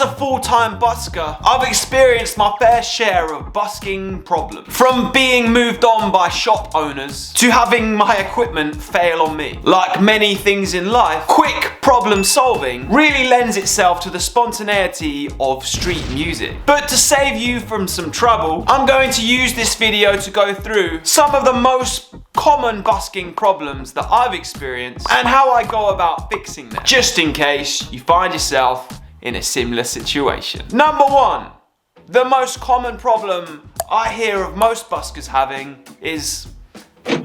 As a full-time busker, I've experienced my fair share of busking problems. From being moved on by shop owners to having my equipment fail on me. Like many things in life, quick problem solving really lends itself to the spontaneity of street music. But to save you from some trouble, I'm going to use this video to go through some of the most common busking problems that I've experienced and how I go about fixing them, just in case you find yourself in a similar situation. Number one, the most common problem I hear of most buskers having is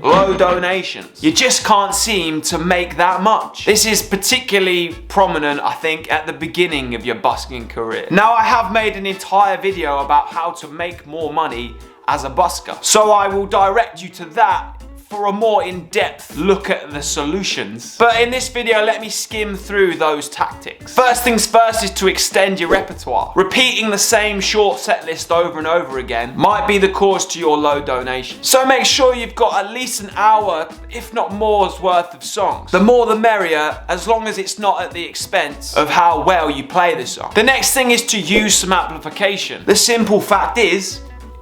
low donations. You just can't seem to make that much. This is particularly prominent, I think, at the beginning of your busking career. Now, I have made an entire video about how to make more money as a busker, so I will direct you to that for a more in-depth look at the solutions. But in this video, let me skim through those tactics. First things first is to extend your repertoire. Repeating the same short set list over and over again might be the cause to your low donation. So make sure you've got at least an hour, if not more's worth of songs. The more the merrier, as long as it's not at the expense of how well you play the song. The next thing is to use some amplification. The simple fact is,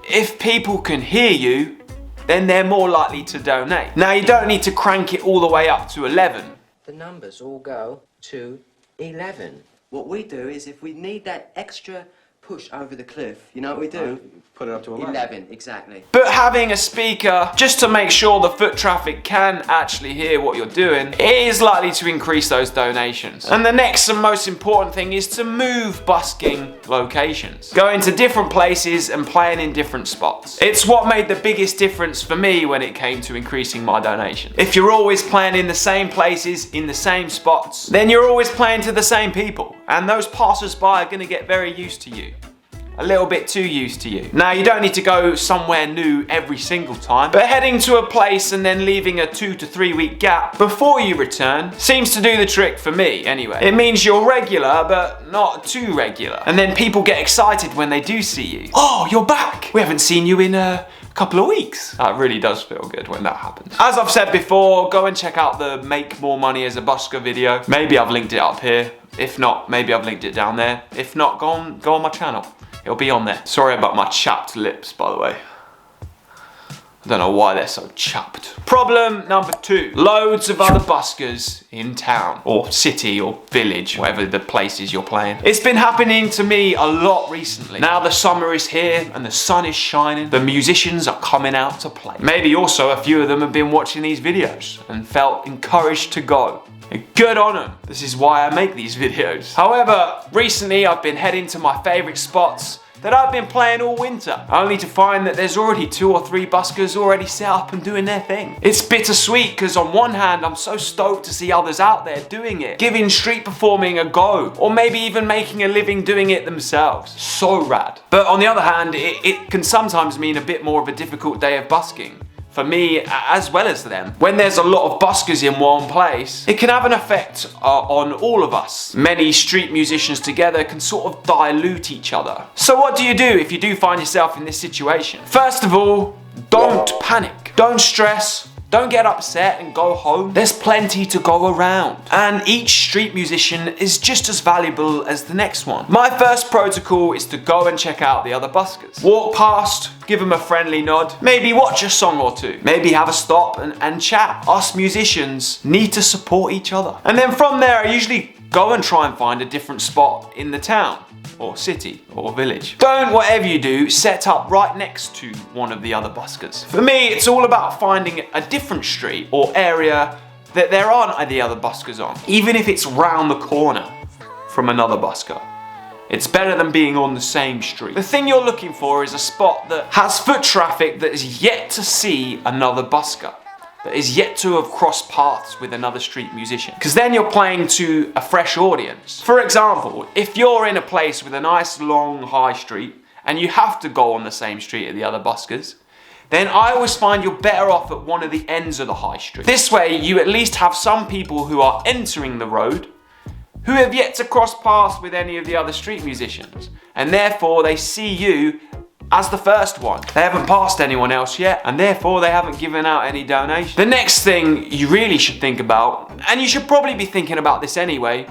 if people can hear you, then they're more likely to donate. Now, you don't need to crank it all the way up to 11. The numbers all go to 11. What we do is, if we need that extra push over the cliff, you know what we do? Put it up to 11. 11, exactly. But having a speaker, just to make sure the foot traffic can actually hear what you're doing, it is likely to increase those donations. And the next and most important thing is to move busking locations. Going to different places and playing in different spots. It's what made the biggest difference for me when it came to increasing my donation. If you're always playing in the same places, in the same spots, then you're always playing to the same people. And those passers-by are gonna get very used to you. A little bit too used to you. Now, you don't need to go somewhere new every single time, but heading to a place and then leaving a 2 to 3 week gap before you return seems to do the trick for me anyway. It means you're regular, but not too regular. And then people get excited when they do see you. Oh, you're back! We haven't seen you in a couple of weeks. That really does feel good when that happens. As I've said before, go and check out the Make More Money as a Busker video. Maybe I've linked it up here. If not, maybe I've linked it down there. If not, go on my channel. It'll be on there. Sorry about my chapped lips, by the way. I don't know why they're so chapped. Problem number two. Loads of other buskers in town, or city, or village, whatever the place is you're playing. It's been happening to me a lot recently. Now the summer is here and the sun is shining. The musicians are coming out to play. Maybe also a few of them have been watching these videos and felt encouraged to go. Good on them. This is why I make these videos. However, recently I've been heading to my favourite spots that I've been playing all winter, only to find that there's already 2 or 3 buskers already set up and doing their thing. It's bittersweet because on one hand I'm so stoked to see others out there doing it, giving street performing a go, or maybe even making a living doing it themselves. So rad. But on the other hand, it can sometimes mean a bit more of a difficult day of busking. For me, as well as them. When there's a lot of buskers in one place, it can have an effect on all of us. Many street musicians together can sort of dilute each other. So what do you do if you do find yourself in this situation? First of all, don't panic. Don't stress. Don't get upset and go home. There's plenty to go around. And each street musician is just as valuable as the next one. My first protocol is to go and check out the other buskers. Walk past, give them a friendly nod, maybe watch a song or two, maybe have a stop and chat. Us musicians need to support each other. And then from there, I usually go and try and find a different spot in the town, or city, or village. Don't, whatever you do, set up right next to one of the other buskers. For me, it's all about finding a different street or area that there aren't any other buskers on, even if it's round the corner from another busker. It's better than being on the same street. The thing you're looking for is a spot that has foot traffic that is yet to see another busker, that is yet to have crossed paths with another street musician. Because then you're playing to a fresh audience. For example, if you're in a place with a nice long high street and you have to go on the same street as the other buskers, then I always find you're better off at one of the ends of the high street. This way you at least have some people who are entering the road who have yet to cross paths with any of the other street musicians, and therefore they see you as the first one. They haven't passed anyone else yet, and therefore they haven't given out any donations. The next thing you really should think about, and you should probably be thinking about this anyway,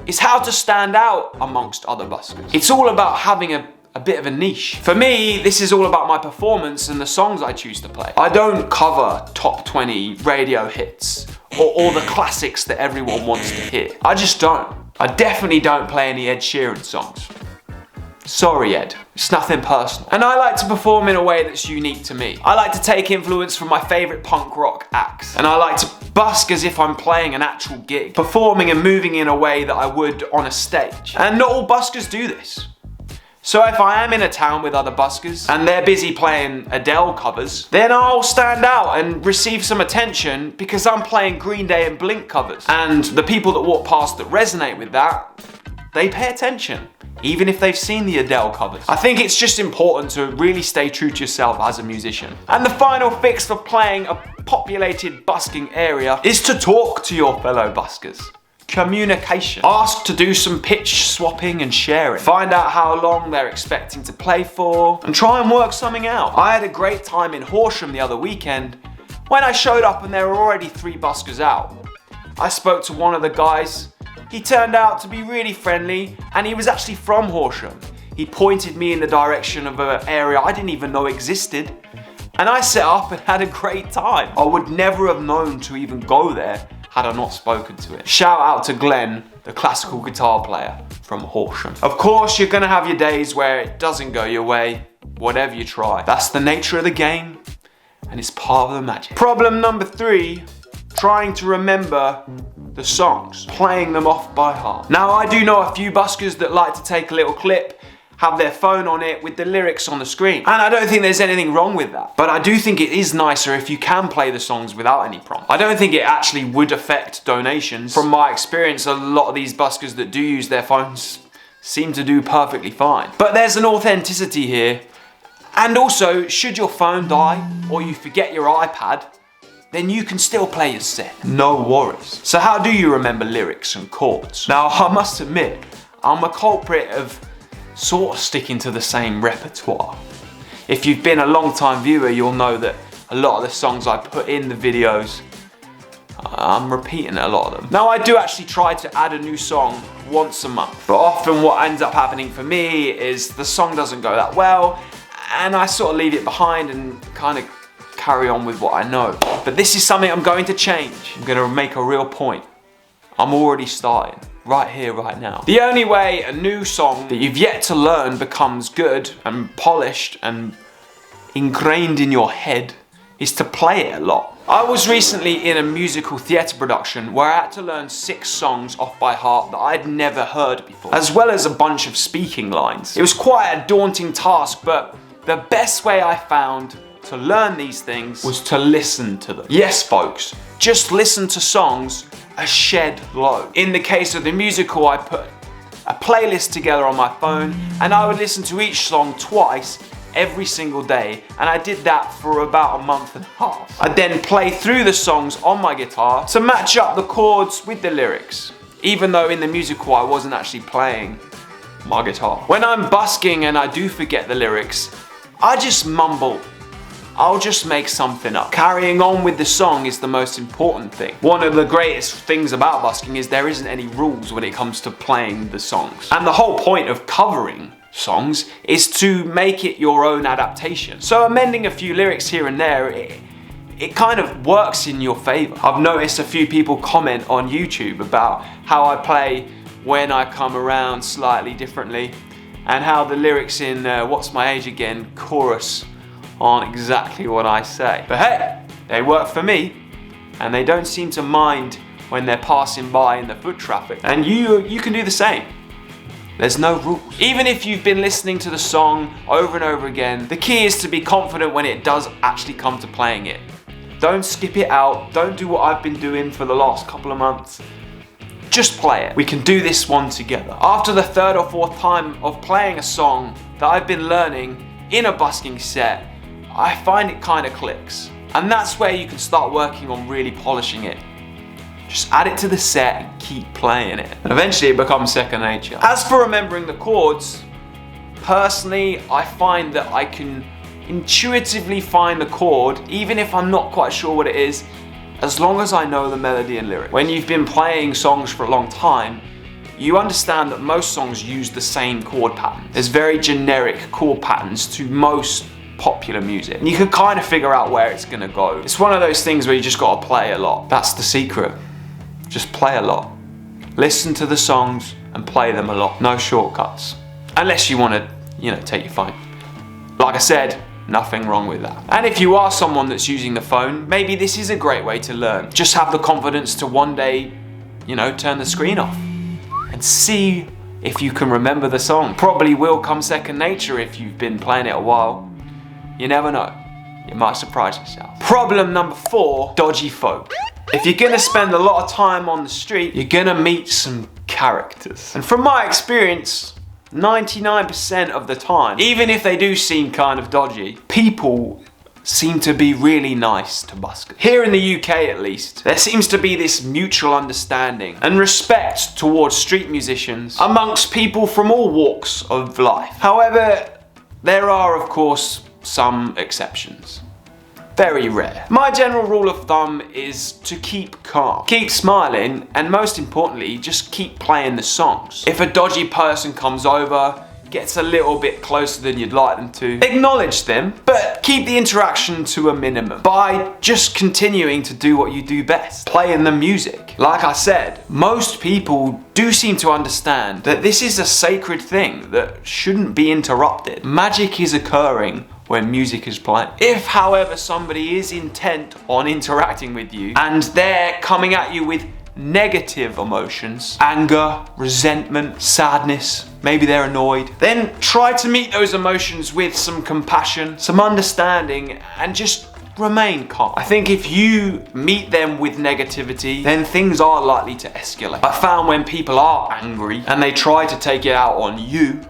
is how to stand out amongst other buskers. It's all about having a bit of a niche. For me, this is all about my performance and the songs I choose to play. I don't cover top 20 radio hits or all the classics that everyone wants to hear. I just don't. I definitely don't play any Ed Sheeran songs. Sorry, Ed, it's nothing personal. And I like to perform in a way that's unique to me. I like to take influence from my favorite punk rock acts. And I like to busk as if I'm playing an actual gig, performing and moving in a way that I would on a stage. And not all buskers do this. So if I am in a town with other buskers and they're busy playing Adele covers, then I'll stand out and receive some attention because I'm playing Green Day and Blink covers. And the people that walk past that resonate with that, they pay attention, even if they've seen the Adele covers. I think it's just important to really stay true to yourself as a musician. And the final fix for playing a populated busking area is to talk to your fellow buskers. Communication. Ask to do some pitch swapping and sharing. Find out how long they're expecting to play for and try and work something out. I had a great time in Horsham the other weekend when I showed up and there were already 3 buskers out. I spoke to one of the guys. He turned out to be really friendly and he was actually from Horsham. He pointed me in the direction of an area I didn't even know existed. And I set up and had a great time. I would never have known to even go there had I not spoken to it. Shout out to Glenn, the classical guitar player from Horsham. Of course, you're gonna have your days where it doesn't go your way, whatever you try. That's the nature of the game, and it's part of the magic. Problem number 3, trying to remember the songs, playing them off by heart. Now, I do know a few buskers that like to take a little clip, have their phone on it with the lyrics on the screen. And I don't think there's anything wrong with that. But I do think it is nicer if you can play the songs without any prompt. I don't think it actually would affect donations. From my experience, a lot of these buskers that do use their phones seem to do perfectly fine. But there's an authenticity here. And also, should your phone die or you forget your iPad, then you can still play your set. No worries. So how do you remember lyrics and chords? Now, I must admit, I'm a culprit of sort of sticking to the same repertoire. If you've been a long time viewer, you'll know that a lot of the songs I put in the videos, I'm repeating a lot of them. Now, I do actually try to add a new song once a month, but often what ends up happening for me is the song doesn't go that well and I sort of leave it behind and kind of carry on with what I know. But this is something I'm going to change. I'm going to make a real point. I'm already starting. Right here, right now. The only way a new song that you've yet to learn becomes good and polished and ingrained in your head is to play it a lot. I was recently in a musical theatre production where I had to learn 6 songs off by heart that I'd never heard before, as well as a bunch of speaking lines. It was quite a daunting task, but the best way I found to learn these things was to listen to them. Yes, folks, just listen to songs a shed low. In the case of the musical, I put a playlist together on my phone and I would listen to each song twice every single day, and I did that for about a month and a half. I'd then play through the songs on my guitar to match up the chords with the lyrics, even though in the musical I wasn't actually playing my guitar. When I'm busking and I do forget the lyrics, I just mumble. I'll just make something up. Carrying on with the song is the most important thing. One of the greatest things about busking is there isn't any rules when it comes to playing the songs. And the whole point of covering songs is to make it your own adaptation. So amending a few lyrics here and there, it kind of works in your favor. I've noticed a few people comment on YouTube about how I play When I Come Around slightly differently, and how the lyrics in What's My Age Again chorus aren't exactly what I say. But hey, they work for me, and they don't seem to mind when they're passing by in the foot traffic. And you can do the same. There's no rules. Even if you've been listening to the song over and over again, the key is to be confident when it does actually come to playing it. Don't skip it out. Don't do what I've been doing for the last couple of months. Just play it. We can do this one together. After the 3rd or 4th time of playing a song that I've been learning in a busking set, I find it kind of clicks. And that's where you can start working on really polishing it. Just add it to the set and keep playing it. And eventually it becomes second nature. As for remembering the chords, personally, I find that I can intuitively find the chord, even if I'm not quite sure what it is, as long as I know the melody and lyric. When you've been playing songs for a long time, you understand that most songs use the same chord pattern. There's very generic chord patterns to most popular music. And you can kind of figure out where it's gonna go. It's one of those things where you just gotta play a lot. That's the secret. Just play a lot. Listen to the songs and play them a lot. No shortcuts. Unless you wanna, take your phone. Like I said, nothing wrong with that. And if you are someone that's using the phone, maybe this is a great way to learn. Just have the confidence to one day, turn the screen off and see if you can remember the song. Probably will come second nature if you've been playing it a while. You never know. You might surprise yourself. Problem number 4, dodgy folk. If you're gonna spend a lot of time on the street, you're gonna meet some characters. And from my experience, 99% of the time, even if they do seem kind of dodgy, people seem to be really nice to buskers. Here in the UK at least, there seems to be this mutual understanding and respect towards street musicians amongst people from all walks of life. However, there are of course some exceptions. Very rare. My general rule of thumb is to keep calm, keep smiling, and most importantly, just keep playing the songs. If a dodgy person comes over, gets a little bit closer than you'd like them to, acknowledge them, but keep the interaction to a minimum by just continuing to do what you do best, playing the music. Like I said, most people do seem to understand that this is a sacred thing that shouldn't be interrupted. Magic is occurring when music is playing. If, however, somebody is intent on interacting with you and they're coming at you with negative emotions, anger, resentment, sadness, maybe they're annoyed, then try to meet those emotions with some compassion, some understanding, and just remain calm. I think if you meet them with negativity, then things are likely to escalate. I found when people are angry and they try to take it out on you,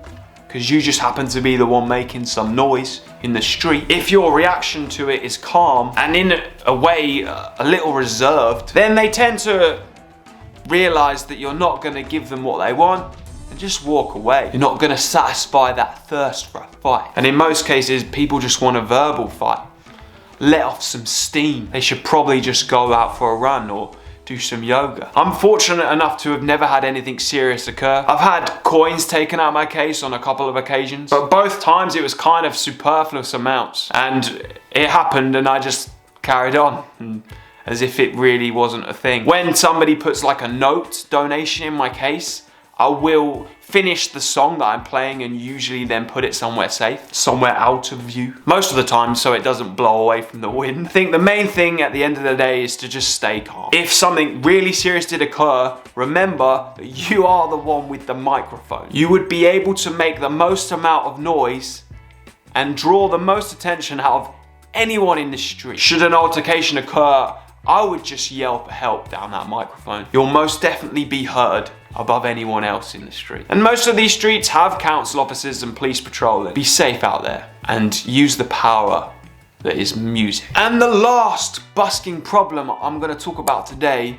because you just happen to be the one making some noise in the street, if your reaction to it is calm and in a way a little reserved, then they tend to realize that you're not going to give them what they want and just walk away. You're not going to satisfy that thirst for a fight. And in most cases, people just want a verbal fight. Let off some steam. They should probably just go out for a run or do some yoga. I'm fortunate enough to have never had anything serious occur. I've had coins taken out of my case on a couple of occasions, but both times it was kind of superfluous amounts, and it happened and I just carried on as if it really wasn't a thing. When somebody puts like a note donation in my case, I will finish the song that I'm playing and usually then put it somewhere safe, somewhere out of view. Most of the time so it doesn't blow away from the wind. I think the main thing at the end of the day is to just stay calm. If something really serious did occur, remember that you are the one with the microphone. You would be able to make the most amount of noise and draw the most attention out of anyone in the street. Should an altercation occur, I would just yell for help down that microphone. You'll most definitely be heard above anyone else in the street. And most of these streets have council officers and police patrolling. Be safe out there and use the power that is music. And the last busking problem I'm going to talk about today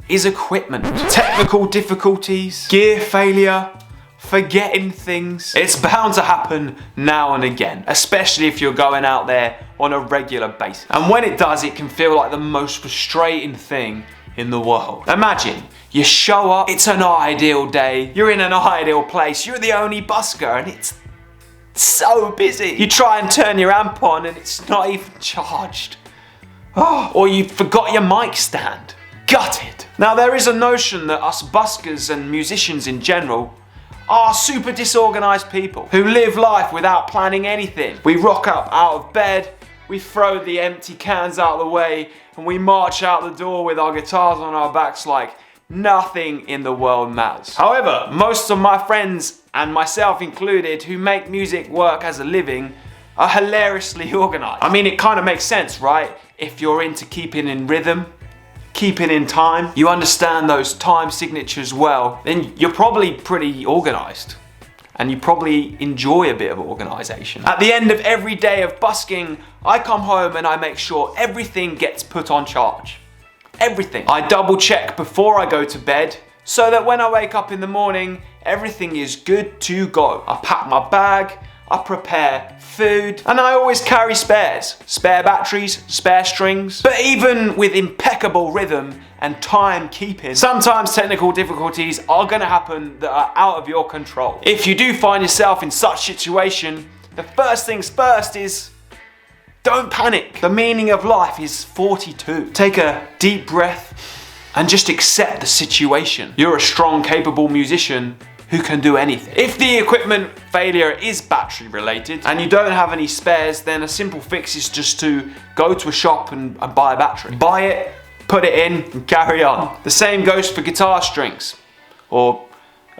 is equipment. Technical difficulties, gear failure, forgetting things. It's bound to happen now and again, especially if you're going out there on a regular basis. And when it does, it can feel like the most frustrating thing in the world. Imagine you show up, it's an ideal day, you're in an ideal place, you're the only busker and it's so busy. You try and turn your amp on and it's not even charged. Oh, or you forgot your mic stand. Gutted. Now there is a notion that us buskers and musicians in general are super disorganized people who live life without planning anything. We rock up out of bed, we throw the empty cans out of the way, and we march out the door with our guitars on our backs like nothing in the world matters. However, most of my friends, and myself included, who make music work as a living are hilariously organized. I mean, it kind of makes sense, right? If you're into keeping in rhythm, keeping in time, you understand those time signatures well, then you're probably pretty organized. And you probably enjoy a bit of organization. At the end of every day of busking, I come home and I make sure everything gets put on charge. Everything. I double check before I go to bed so that when I wake up in the morning, everything is good to go. I pack my bag, I prepare food, and I always carry spares. Spare batteries, spare strings. But even with impeccable rhythm and timekeeping, sometimes technical difficulties are going to happen that are out of your control. If you do find yourself in such situation, the first things first is don't panic. The meaning of life is 42. Take a deep breath and just accept the situation. You're a strong, capable musician who can do anything. If the equipment failure is battery related and you don't have any spares, then a simple fix is just to go to a shop and buy a battery. Buy it, put it in, and carry on. The same goes for guitar strings or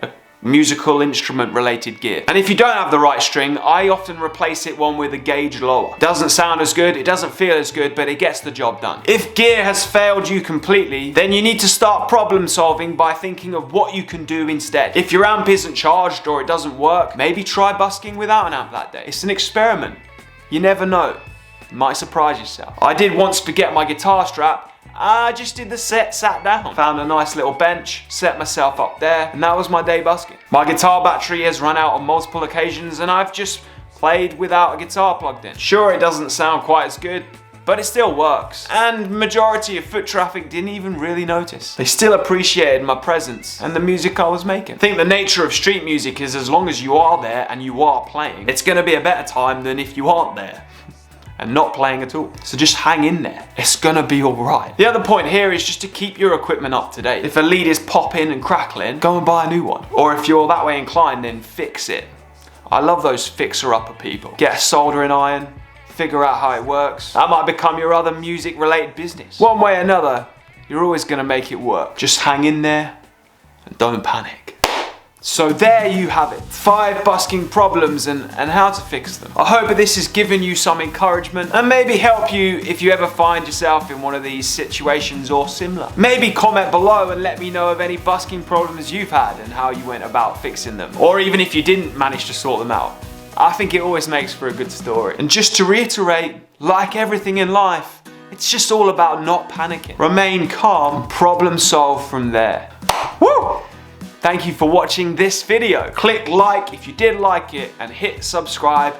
a musical instrument related gear. And if you don't have the right string, I often replace it one with a gauge lower. Doesn't sound as good, it doesn't feel as good, but it gets the job done. If gear has failed you completely, then you need to start problem solving by thinking of what you can do instead. If your amp isn't charged or it doesn't work, maybe try busking without an amp that day. It's an experiment. You never know. You might surprise yourself. I did once forget my guitar strap. I just did the set, sat down, found a nice little bench, set myself up there, and that was my day busking. My guitar battery has run out on multiple occasions and I've just played without a guitar plugged in. Sure, it doesn't sound quite as good, but it still works. And majority of foot traffic didn't even really notice. They still appreciated my presence and the music I was making. I think the nature of street music is as long as you are there and you are playing, it's gonna be a better time than if you aren't there and not playing at all. So just hang in there. It's gonna be all right. The other point here is just to keep your equipment up to date. If a lead is popping and crackling, go and buy a new one. Or if you're that way inclined, then fix it. I love those fixer-upper people. Get a soldering iron, figure out how it works. That might become your other music-related business. One way or another, you're always gonna make it work. Just hang in there and don't panic. So there you have it, 5 busking problems and how to fix them. I hope that this has given you some encouragement and maybe help you if you ever find yourself in one of these situations or similar. Maybe comment below and let me know of any busking problems you've had and how you went about fixing them. Or even if you didn't manage to sort them out. I think it always makes for a good story. And just to reiterate, like everything in life, it's just all about not panicking. Remain calm, problem solve from there. Woo! Thank you for watching this video. Click like if you did like it and hit subscribe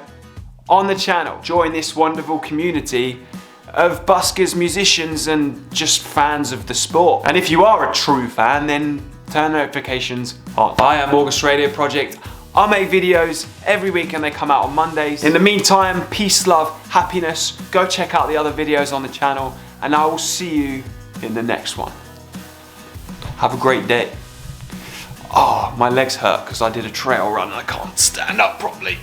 on the channel. Join this wonderful community of buskers, musicians and just fans of the sport. And if you are a true fan, then turn notifications on. I am August Radio Project. I make videos every week and they come out on Mondays. In the meantime, peace, love, happiness. Go check out the other videos on the channel and I will see you in the next one. Have a great day. Oh, my legs hurt because I did a trail run and I can't stand up properly.